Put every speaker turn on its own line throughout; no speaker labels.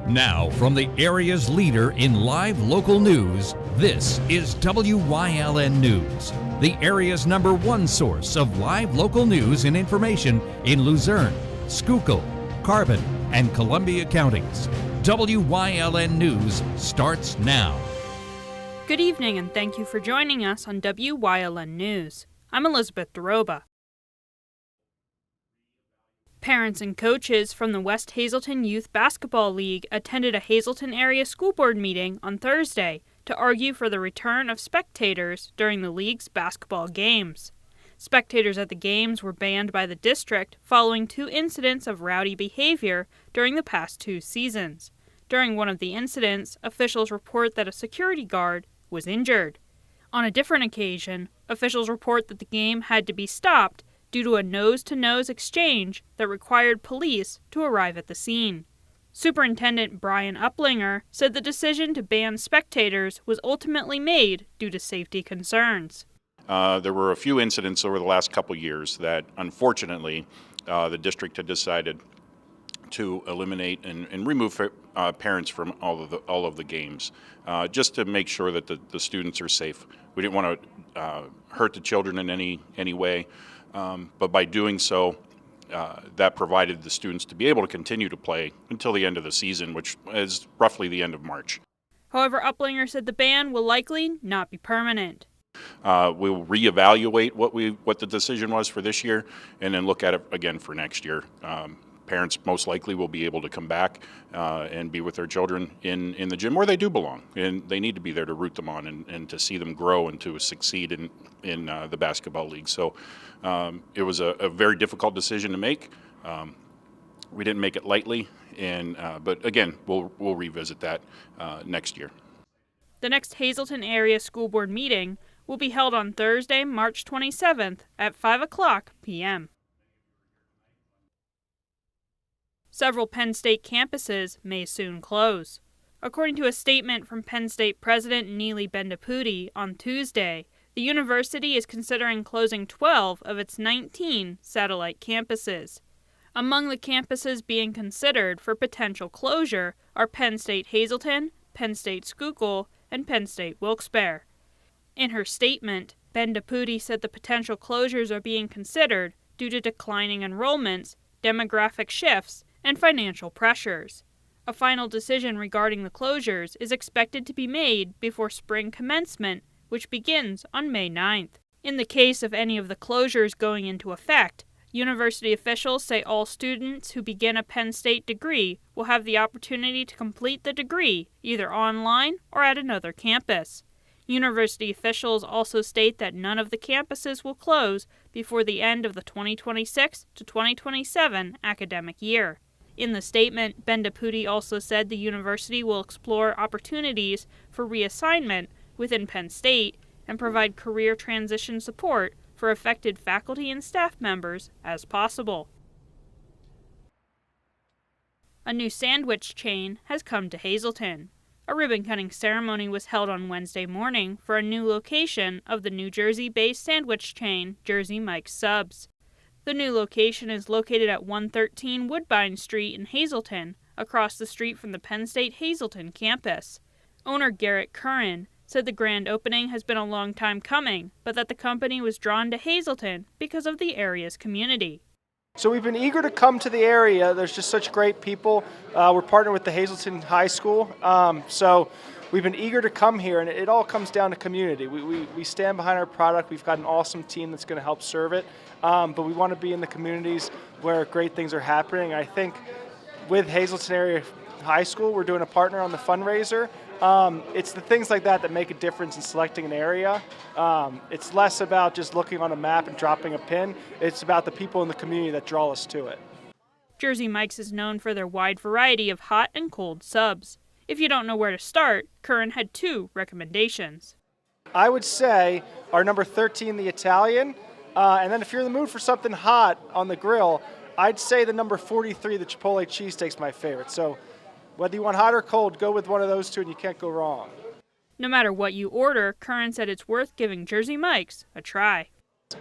Now, from the area's leader in live local news, this is WYLN News, the area's #1 source of live local news and information in Luzerne, Schuylkill, Carbon, and Columbia counties. WYLN News starts now.
Good evening, and thank you for joining us on WYLN News. I'm Elizabeth Doroba. Parents and coaches from the West Hazleton Youth Basketball League attended a Hazleton area school board meeting on Thursday to argue for the return of spectators during the league's basketball games. Spectators at the games were banned by the district following 2 incidents of rowdy behavior during the past 2 seasons. During one of the incidents, officials report that a security guard was injured. On a different occasion, officials report that the game had to be stopped due to a nose-to-nose exchange that required police to arrive at the scene. Superintendent Brian Uplinger said the decision to ban spectators was ultimately made due to safety concerns.
There were a few incidents over the last couple years that, unfortunately, the district had decided to eliminate and remove parents from all of the games, just to make sure that the students are safe. We didn't want to hurt the children in any way, but by doing so, that provided the students to be able to continue to play until the end of the season, which is roughly the end of March.
However, Uplinger said the ban will likely not be permanent.
We'll reevaluate what the decision was for this year, and then look at it again for next year. Parents most likely will be able to come back and be with their children in the gym where they do belong, and they need to be there to root them on and to see them grow and to succeed in the basketball league. So it was a very difficult decision to make. We didn't make it lightly, but again, we'll revisit that next year.
The next Hazleton area school board meeting will be held on Thursday, March 27th at 5:00 p.m. Several Penn State campuses may soon close. According to a statement from Penn State President Neely Bendapudi on Tuesday, the university is considering closing 12 of its 19 satellite campuses. Among the campuses being considered for potential closure are Penn State Hazleton, Penn State Schuylkill, and Penn State Wilkes-Barre. In her statement, Bendapudi said the potential closures are being considered due to declining enrollments, demographic shifts, and financial pressures. A final decision regarding the closures is expected to be made before spring commencement, which begins on May 9th. In the case of any of the closures going into effect, university officials say all students who begin a Penn State degree will have the opportunity to complete the degree either online or at another campus. University officials also state that none of the campuses will close before the end of the 2026 to 2027 academic year. In the statement, Bendapudi also said the university will explore opportunities for reassignment within Penn State and provide career transition support for affected faculty and staff members as possible. A new sandwich chain has come to Hazleton. A ribbon-cutting ceremony was held on Wednesday morning for a new location of the New Jersey-based sandwich chain Jersey Mike's Subs. The new location is located at 113 Woodbine Street in Hazleton, across the street from the Penn State Hazleton campus. Owner Garrett Curran said the grand opening has been a long time coming, but that the company was drawn to Hazleton because of the area's community.
So we've been eager to come to the area. There's just such great people. We're partnered with the Hazleton High School, so we've been eager to come here, and it all comes down to community. We stand behind our product. We've got an awesome team that's going to help serve it, but we want to be in the communities where great things are happening. I think with Hazleton Area High School, we're doing a partner on the fundraiser. It's the things like that that make a difference in selecting an area. It's less about just looking on a map and dropping a pin. It's about the people in the community that draw us to it.
Jersey Mike's is known for their wide variety of hot and cold subs. If you don't know where to start, Curran had 2 recommendations.
I would say our number 13, the Italian, and then if you're in the mood for something hot on the grill, I'd say the number 43, the Chipotle cheesesteak's my favorite. So whether you want hot or cold, go with one of those 2 and you can't go wrong.
No matter what you order, Curran said it's worth giving Jersey Mike's a try.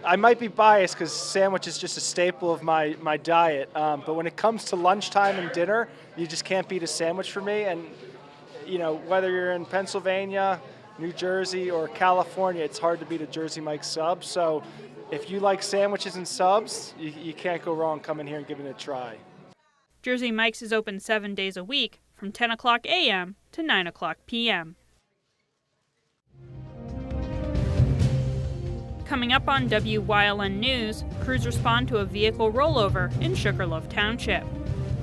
I might be biased because sandwich is just a staple of my diet, but when it comes to lunchtime and dinner, you just can't beat a sandwich for me. And whether you're in Pennsylvania, New Jersey, or California, it's hard to beat a Jersey Mike's sub. So if you like sandwiches and subs, you can't go wrong coming here and giving it a try.
Jersey Mike's is open 7 days a week from 10 o'clock a.m. to 9 o'clock p.m. Coming up on WYLN News, crews respond to a vehicle rollover in Sugarloaf Township.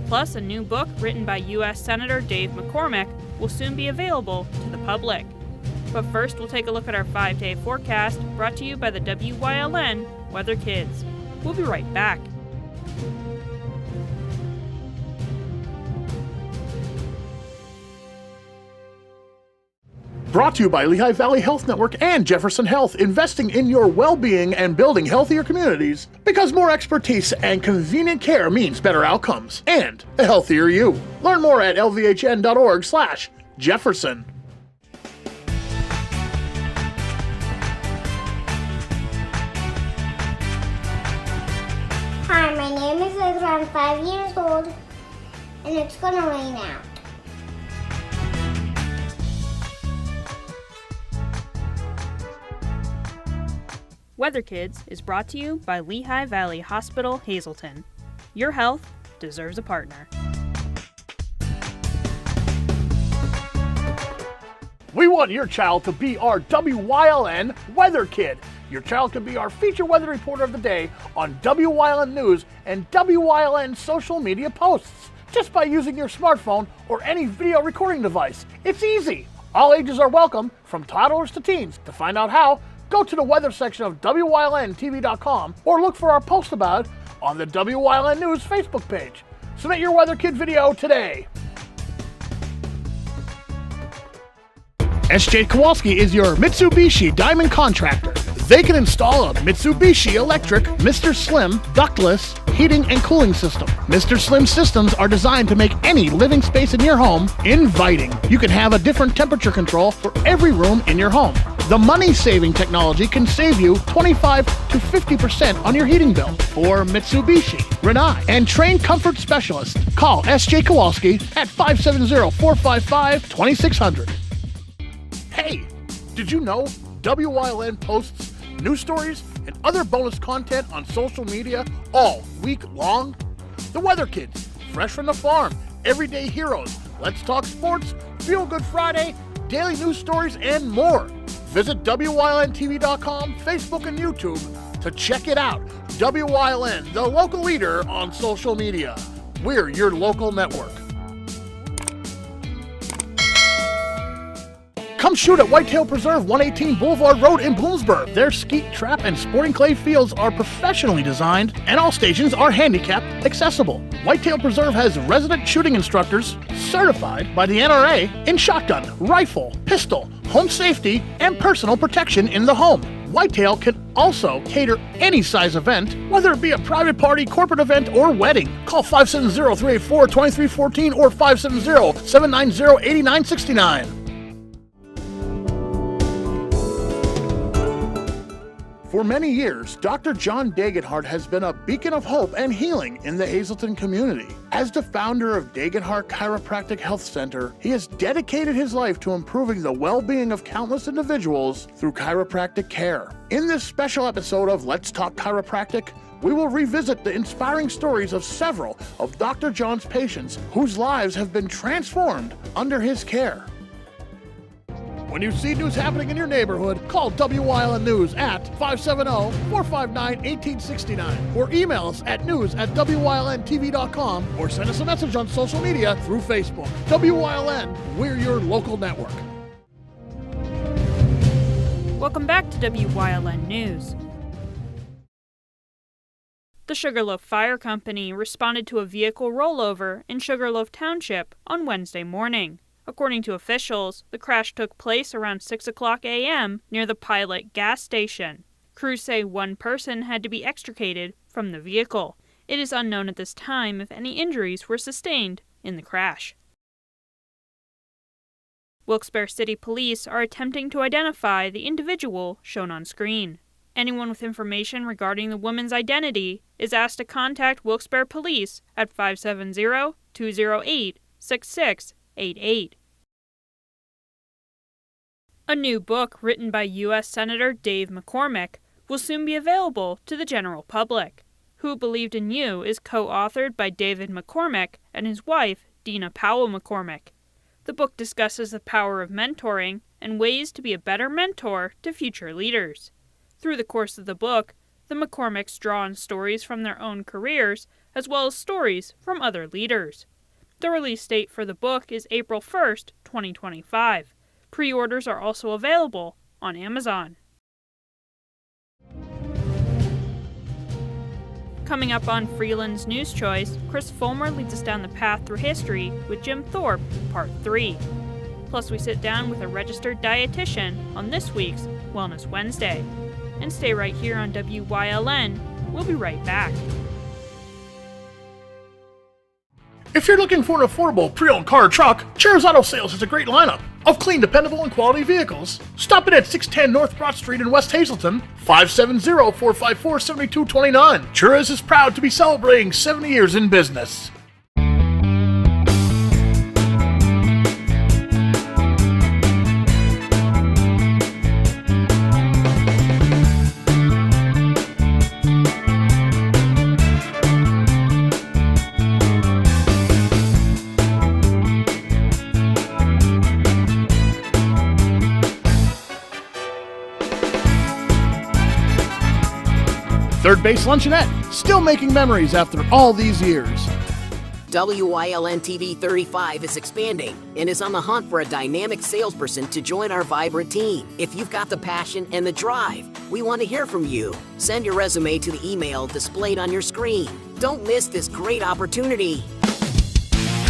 Plus, a new book written by U.S. Senator Dave McCormick will soon be available to the public. But first, we'll take a look at our 5-day forecast brought to you by the WYLN Weather Kids. We'll be right back.
Brought to you by Lehigh Valley Health Network and Jefferson Health, investing in your well-being and building healthier communities. Because more expertise and convenient care means better outcomes and a healthier you. Learn more at lvhn.org/Jefferson.
Hi, my name is Liz. I'm 5 years old, and it's gonna rain out.
Weather Kids is brought to you by Lehigh Valley Hospital, Hazleton. Your health deserves a partner.
We want your child to be our WYLN Weather Kid. Your child can be our feature weather reporter of the day on WYLN News and WYLN social media posts, just by using your smartphone or any video recording device. It's easy. All ages are welcome, from toddlers to teens. To find out how, go to the weather section of WYLNTV.com or look for our post about it on the WYLN News Facebook page. Submit your Weather Kid video today. SJ Kowalski is your Mitsubishi Diamond Contractor. They can install a Mitsubishi electric Mr. Slim ductless heating and cooling system. Mr. Slim systems are designed to make any living space in your home inviting. You can have a different temperature control for every room in your home. The money-saving technology can save you 25 to 50% on your heating bill. For Mitsubishi, Rinnai, and trained comfort specialists, call SJ Kowalski at 570-455-2600. Hey, did you know WYLN posts news stories and other bonus content on social media all week long? The Weather Kids, fresh from the farm, everyday heroes, Let's Talk Sports, Feel Good Friday, daily news stories, and more. Visit WYLNTV.com, Facebook, and YouTube to check it out. WYLN, the local leader on social media. We're your local network. Come shoot at Whitetail Preserve, 118 Boulevard Road in Bloomsburg. Their skeet, trap, and sporting clay fields are professionally designed, and all stations are handicap accessible. Whitetail Preserve has resident shooting instructors certified by the NRA in shotgun, rifle, pistol, home safety, and personal protection in the home. Whitetail can also cater any size event, whether it be a private party, corporate event, or wedding. Call 570-384-2314 or 570-790-8969. For many years, Dr. John Dagenhart has been a beacon of hope and healing in the Hazleton community. As the founder of Dagenhart Chiropractic Health Center, he has dedicated his life to improving the well-being of countless individuals through chiropractic care. In this special episode of Let's Talk Chiropractic, we will revisit the inspiring stories of several of Dr. John's patients whose lives have been transformed under his care. When you see news happening in your neighborhood, call WYLN News at 570-459-1869 or email us at news@WYLNTV.com or send us a message on social media through Facebook. WYLN, we're your local network.
Welcome back to WYLN News. The Sugarloaf Fire Company responded to a vehicle rollover in Sugarloaf Township on Wednesday morning. According to officials, the crash took place around 6 o'clock a.m. near the Pilot gas station. Crews say one person had to be extricated from the vehicle. It is unknown at this time if any injuries were sustained in the crash. Wilkes-Barre City Police are attempting to identify the individual shown on screen. Anyone with information regarding the woman's identity is asked to contact Wilkes-Barre Police at 570-208-6688. A new book written by U.S. Senator Dave McCormick will soon be available to the general public. Who Believed in You is co-authored by David McCormick and his wife, Dina Powell McCormick. The book discusses the power of mentoring and ways to be a better mentor to future leaders. Through the course of the book, the McCormicks draw on stories from their own careers as well as stories from other leaders. The release date for the book is April 1st, 2025. Pre-orders are also available on Amazon. Coming up on Freeland's News Choice, Chris Fulmer leads us down the path through history with Jim Thorpe, Part 3. Plus, we sit down with a registered dietitian on this week's Wellness Wednesday. And stay right here on WYLN. We'll be right back.
If you're looking for an affordable pre-owned car or truck, Cher's Auto Sales has a great lineup of clean, dependable, and quality vehicles. Stop in at 610 North Broad Street in West Hazleton, 570-454-7229. Cher's is proud to be celebrating 70 years in business. Third Base Luncheonette, still making memories after all these years.
WYLN TV 35 is expanding and is on the hunt for a dynamic salesperson to join our vibrant team. If you've got the passion and the drive, we want to hear from you. Send your resume to the email displayed on your screen. Don't miss this great opportunity.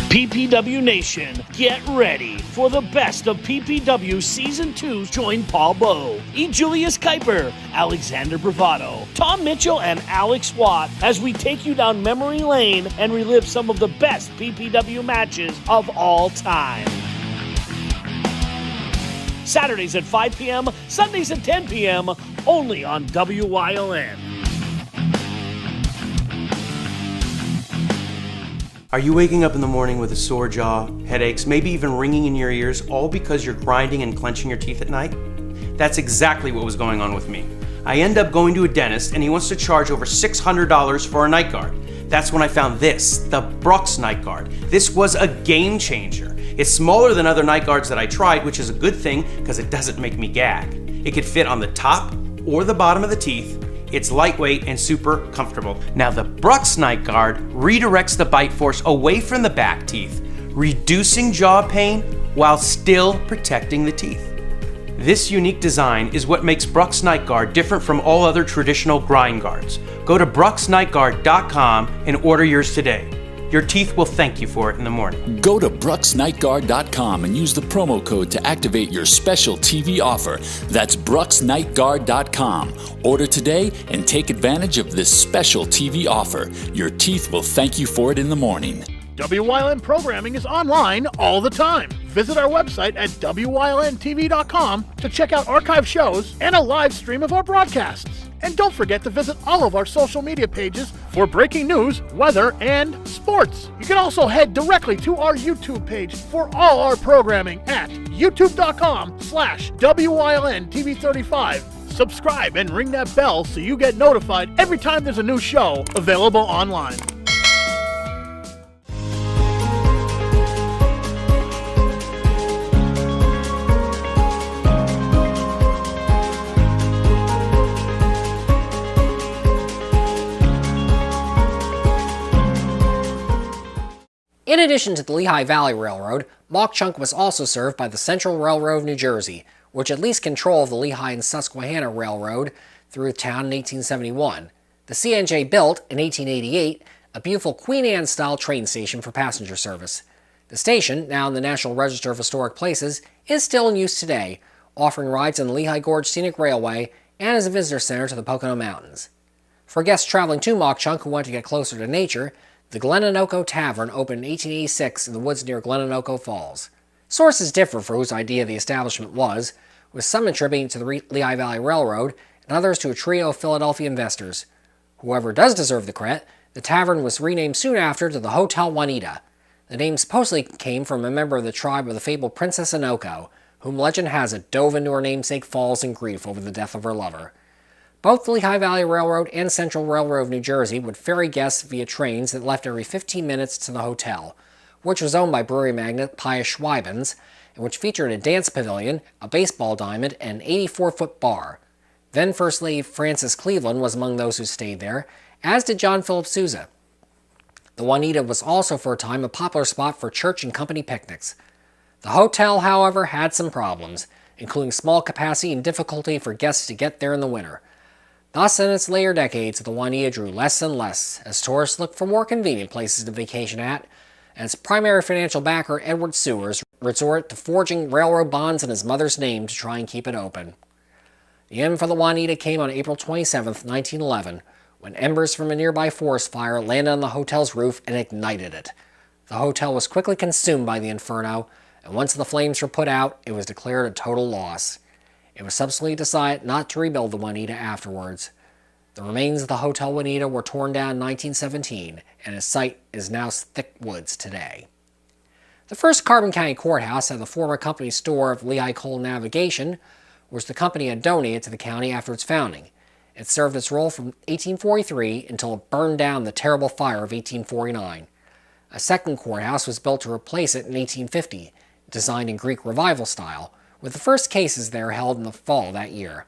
PPW Nation, get ready for the best of PPW Season 2. Join Paul Bowe, E. Julius Kuiper, Alexander Bravado, Tom Mitchell, and Alex Watt as we take you down memory lane and relive some of the best PPW matches of all time. Saturdays at 5 p.m., Sundays at 10 p.m., only on WYLN.
Are you waking up in the morning with a sore jaw, headaches, maybe even ringing in your ears, all because you're grinding and clenching your teeth at night? That's exactly what was going on with me. I end up going to a dentist and he wants to charge over $600 for a night guard. That's when I found this, the Brooks Night Guard. This was a game changer. It's smaller than other night guards that I tried, which is a good thing because it doesn't make me gag. It could fit on the top or the bottom of the teeth. It's lightweight and super comfortable. Now the Brooks Night Guard redirects the bite force away from the back teeth, reducing jaw pain while still protecting the teeth. This unique design is what makes Brooks Night Guard different from all other traditional grind guards. Go to brooksnightguard.com and order yours today. Your teeth will thank you for it in the morning.
Go to brooksnightguard.com and use the promo code to activate your special TV offer. That's brooksnightguard.com. Order today and take advantage of this special TV offer. Your teeth will thank you for it in the morning.
WYLN programming is online all the time. Visit our website at WYLNTV.com to check out archive shows and a live stream of our broadcasts. And don't forget to visit all of our social media pages for breaking news, weather, and sports. You can also head directly to our YouTube page for all our programming at youtube.com/WYLNTV35. Subscribe and ring that bell so you get notified every time there's a new show available online.
In addition to the Lehigh Valley Railroad, Mauch Chunk was also served by the Central Railroad of New Jersey, which had leased control of the Lehigh and Susquehanna Railroad through town in 1871. The CNJ built, in 1888, a beautiful Queen Anne-style train station for passenger service. The station, now in the National Register of Historic Places, is still in use today, offering rides on the Lehigh Gorge Scenic Railway and as a visitor center to the Pocono Mountains. For guests traveling to Mauch Chunk who want to get closer to nature, the Glenanoco Tavern opened in 1886 in the woods near Glenanoco Falls. Sources differ for whose idea the establishment was, with some attributing to the Lehigh Valley Railroad and others to a trio of Philadelphia investors. Whoever does deserve the credit, the tavern was renamed soon after to the Hotel Juanita. The name supposedly came from a member of the tribe of the fabled Princess Inoko, whom legend has it dove into her namesake falls in grief over the death of her lover. Both the Lehigh Valley Railroad and Central Railroad of New Jersey would ferry guests via trains that left every 15 minutes to the hotel, which was owned by brewery magnate Pius Schweibens, and which featured a dance pavilion, a baseball diamond, and an 84-foot bar. Then First Lady Frances Cleveland was among those who stayed there, as did John Philip Sousa. The Juanita was also for a time a popular spot for church and company picnics. The hotel, however, had some problems, including small capacity and difficulty for guests to get there in the winter. Thus, in its later decades, the Juanita drew less and less as tourists looked for more convenient places to vacation at, and its primary financial backer, Edward Sewers, resorted to forging railroad bonds in his mother's name to try and keep it open. The end for the Juanita came on April 27, 1911, when embers from a nearby forest fire landed on the hotel's roof and ignited it. The hotel was quickly consumed by the inferno, and once the flames were put out, it was declared a total loss. It was subsequently decided not to rebuild the Juanita afterwards. The remains of the Hotel Juanita were torn down in 1917, and its site is now thick woods today. The first Carbon County Courthouse at the former company store of Lehigh Coal Navigation, which the company had donated to the county after its founding. It served its role from 1843 until it burned down in the terrible fire of 1849. A second courthouse was built to replace it in 1850, designed in Greek Revival style, with the first cases there held in the fall of that year.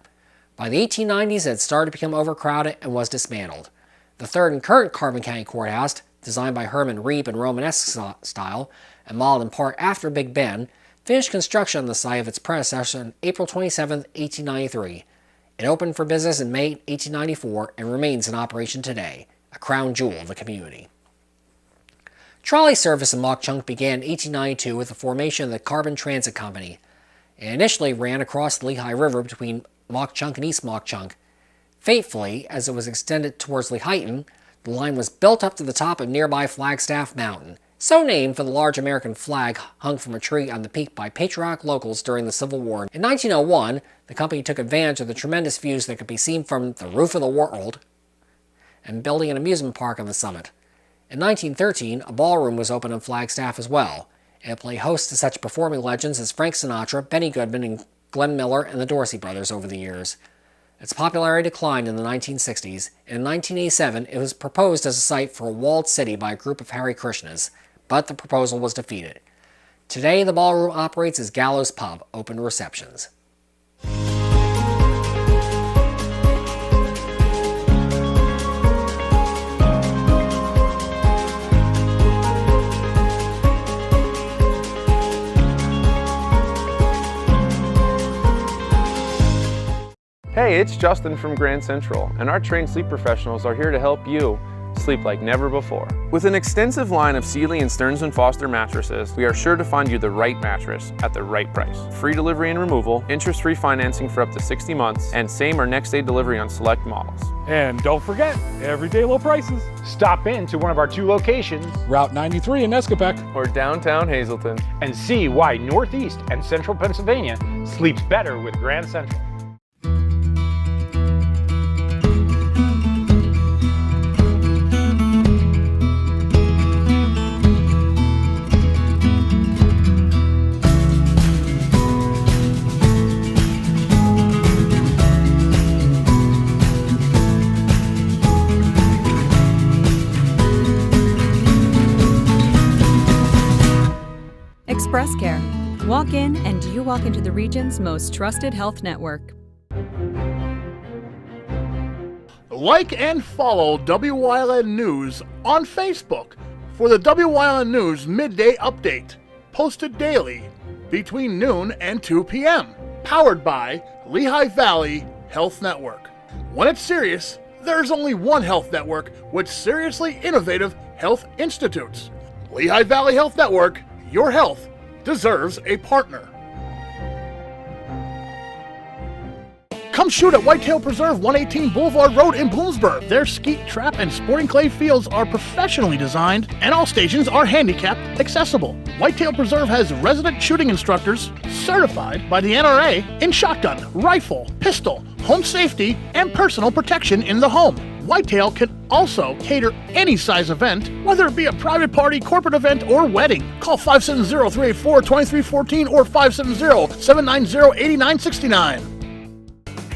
By the 1890s, it had started to become overcrowded and was dismantled. The third and current Carbon County Courthouse, designed by Herman Reeb in Romanesque style and modeled in part after Big Ben, finished construction on the site of its predecessor on April 27, 1893. It opened for business in May 1894 and remains in operation today, a crown jewel of the community. Trolley service in Mauch Chunk began in 1892 with the formation of the Carbon Transit Company. It initially ran across the Lehigh River between Mauch Chunk and East Mauch Chunk. Fatefully, as it was extended towards Lehighton, the line was built up to the top of nearby Flagstaff Mountain, so named for the large American flag hung from a tree on the peak by patriotic locals during the Civil War. In 1901, the company took advantage of the tremendous views that could be seen from the roof of the world and building an amusement park on the summit. In 1913, a ballroom was opened in Flagstaff as well, and it played host to such performing legends as Frank Sinatra, Benny Goodman, and Glenn Miller and the Dorsey Brothers over the years. Its popularity declined in the 1960s, and in 1987 it was proposed as a site for a walled city by a group of Hare Krishnas, but the proposal was defeated. Today, the ballroom operates as Gallows Pub, open to receptions.
Hey, it's Justin from Grand Central, and our trained sleep professionals are here to help you sleep like never before. With an extensive line of Sealy and Stearns & Foster mattresses, we are sure to find you the right mattress at the right price. Free delivery and removal, interest-free financing for up to 60 months, and same or next day delivery on select models.
And don't forget, everyday low prices. Stop in to one of our 2 locations, Route 93 in Nescopec,
or downtown Hazleton,
and see why Northeast and Central Pennsylvania sleeps better with Grand Central.
Express Care. Walk in and you walk into the region's most trusted health network.
Like and follow Wyln News on Facebook for the Wyln News Midday Update, posted daily between noon and 2 p.m., powered by Lehigh Valley Health Network. When it's serious, there's only one health network with seriously innovative health institutes. Lehigh Valley Health Network, your health deserves a partner. Come shoot at Whitetail Preserve, 118 Boulevard Road in Bloomsburg. Their skeet, trap, and sporting clay fields are professionally designed, and all stations are handicapped accessible. Whitetail Preserve has resident shooting instructors certified by the NRA in shotgun, rifle, pistol, home safety, and personal protection in the home. Whitetail can also cater any size event, whether it be a private party, corporate event, or wedding. Call 570-384-2314 or 570-790-8969.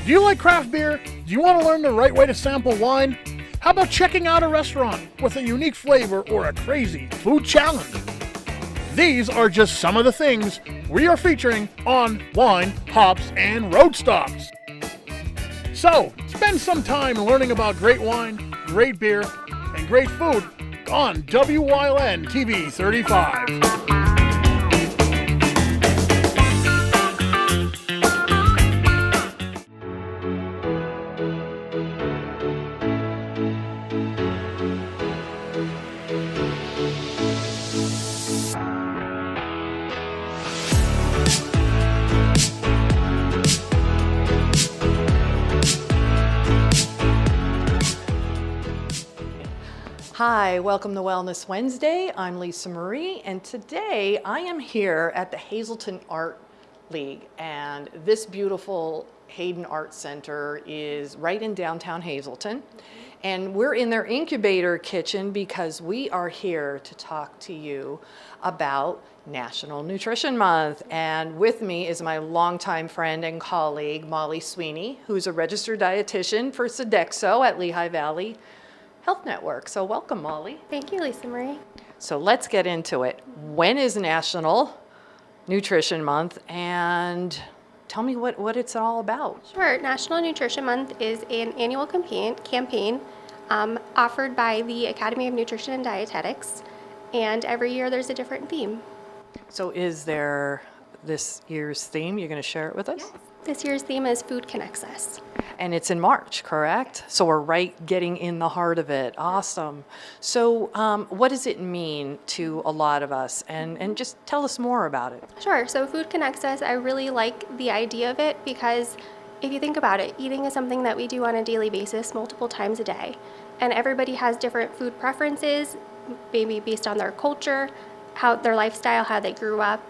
Do you like craft beer? Do you want to learn the right way to sample wine? How about checking out a restaurant with a unique flavor or a crazy food challenge? These are just some of the things we are featuring on Wine, Hops, and Road Stops. So, spend some time learning about great wine, great beer, and great food on Wyln TV 35.
Hi, welcome to Wellness Wednesday. I'm Lisa Marie, and today I am here at the Hazelton Art League, and this beautiful Hayden Art Center is right in downtown Hazelton, and we're in their incubator kitchen because we are here to talk to you about National Nutrition Month. And with me is my longtime friend and colleague, Molly Sweeney, who's a registered dietitian for Sodexo at Lehigh Valley Health Network. So welcome, Molly.
Thank you, Lisa Marie.
So let's get into it. When is National Nutrition Month, and tell me what it's all about.
Sure. National Nutrition Month is an annual campaign offered by the Academy of Nutrition and Dietetics, and every year there's a different theme.
So is there this year's theme? You're going to share it with us?
Yes. This year's theme is Food Connects Us.
And it's in March, correct? So we're right getting in the heart of it. Awesome. So what does it mean to a lot of us? And just tell us more about it.
Sure. So Food Connects Us, I really like the idea of it because if you think about it, eating is something that we do on a daily basis, multiple times a day. And everybody has different food preferences, maybe based on their culture, how their lifestyle, how they grew up.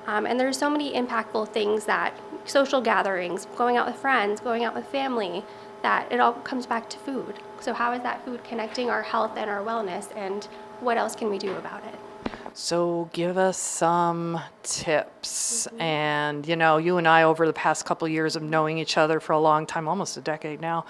And there's so many impactful things that social gatherings, going out with friends, going out with family, that it all comes back to food. So how is that food connecting our health and our wellness, and what else can we do about it?
So give us some tips. And, you know, you and I, over the past couple of years of knowing each other for a long time, almost a decade now,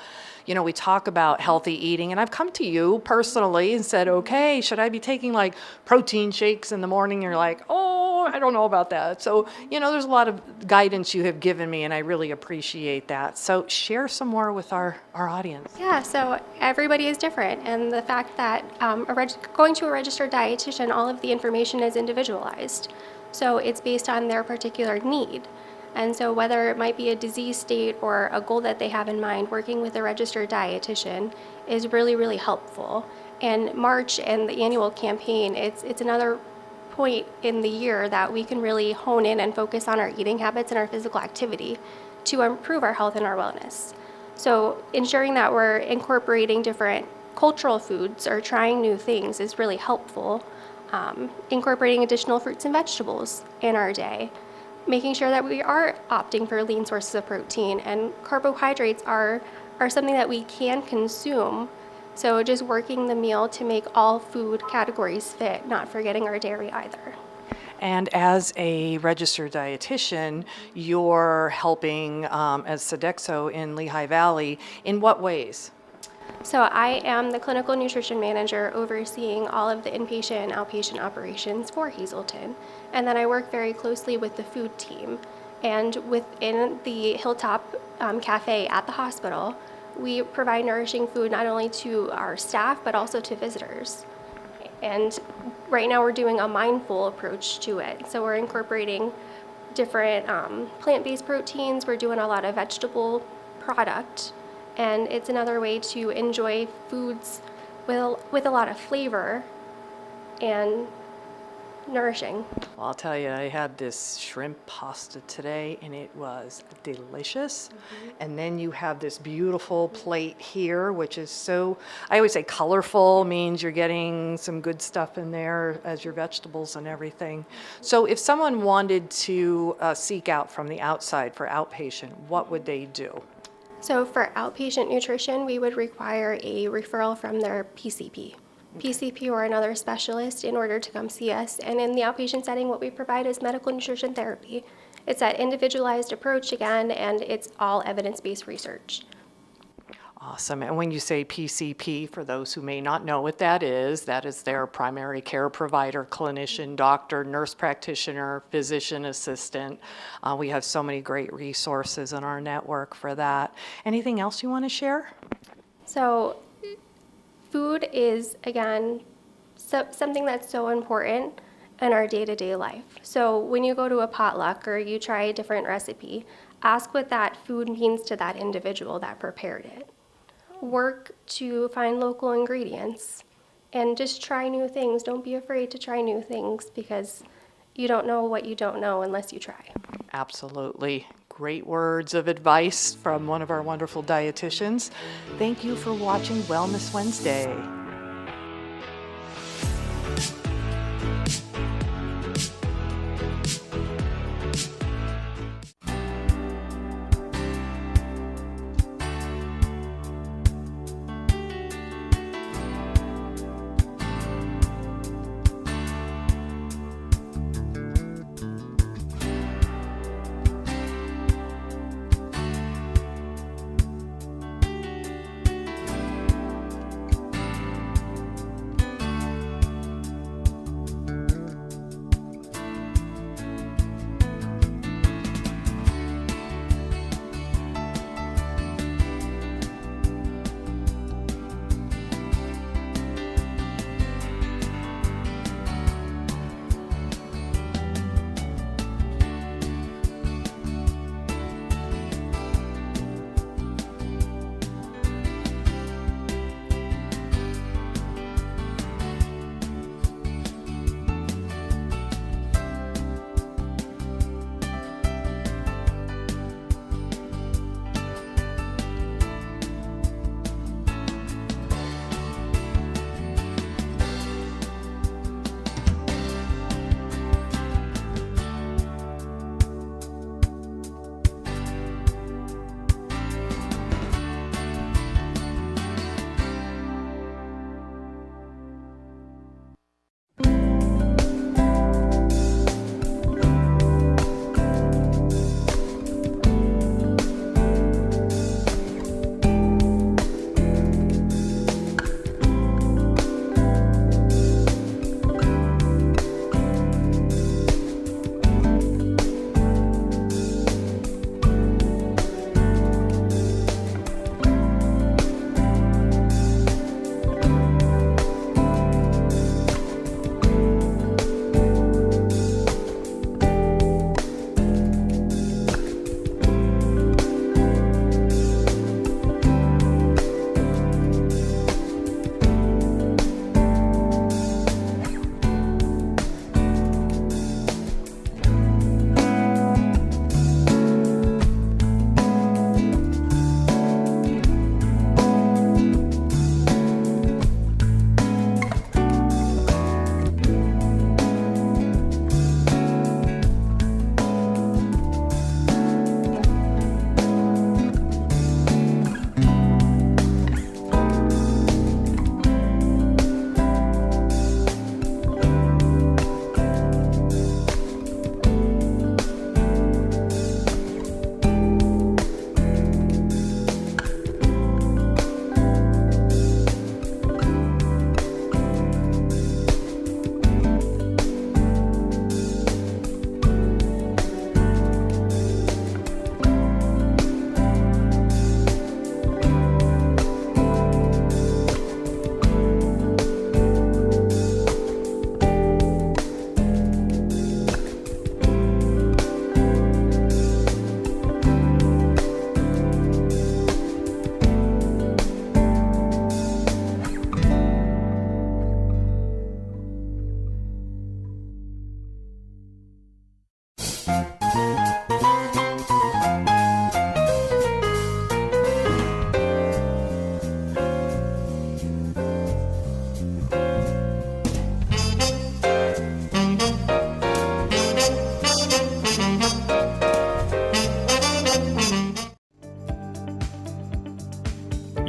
you know, we talk about healthy eating, and I've come to you personally and said, okay, should I be taking like protein shakes in the morning? You're like, oh, I don't know about that. So, you know, there's a lot of guidance you have given me, and I really appreciate that. So share some more with our audience.
Yeah, so everybody is different, and the fact that going to a registered dietitian, all of the information is individualized. So it's based on their particular need. And so whether it might be a disease state or a goal that they have in mind, working with a registered dietitian is really, really helpful. And March and the annual campaign, it's another point in the year that we can really hone in and focus on our eating habits and our physical activity to improve our health and our wellness. So ensuring that we're incorporating different cultural foods or trying new things is really helpful. Incorporating additional fruits and vegetables in our day. Making sure that we are opting for lean sources of protein, and carbohydrates are something that we can consume. So just working the meal to make all food categories fit, not forgetting our dairy either.
And as a registered dietitian, you're helping as Sodexo in Lehigh Valley. In what ways?
So I am the clinical nutrition manager overseeing all of the inpatient and outpatient operations for Hazelton. And then I work very closely with the food team. And within the Hilltop Cafe at the hospital, we provide nourishing food not only to our staff, but also to visitors. And right now we're doing a mindful approach to it. So we're incorporating different plant-based proteins. We're doing a lot of vegetable product. And it's another way to enjoy foods with a lot of flavor and nourishing.
Well, I'll tell you, I had this shrimp pasta today, and it was delicious. And then you have this beautiful plate here, which is so, I always say colorful means you're getting some good stuff in there as your vegetables and everything. So if someone wanted to seek out from the outside for outpatient, what would they do?
So for outpatient nutrition, we would require a referral from their PCP. PCP or another specialist in order to come see us. And in the outpatient setting, what we provide is medical nutrition therapy. It's that individualized approach again, and it's all evidence-based research.
Awesome. And when you say PCP, for those who may not know what that is their primary care provider, clinician, doctor, nurse practitioner, physician assistant. We have so many great resources in our network for that. Anything else you want to share?
So food is, again, something that's so important in our day-to-day life. So when you go to a potluck or you try a different recipe, ask what that food means to that individual that prepared it. Work to find local ingredients and just try new things. Don't be afraid to try new things because you don't know what you don't know unless you try.
Absolutely. Great words of advice from one of our wonderful dietitians. Thank you for watching Wellness Wednesday.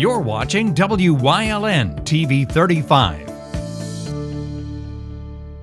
You're watching WYLN TV 35.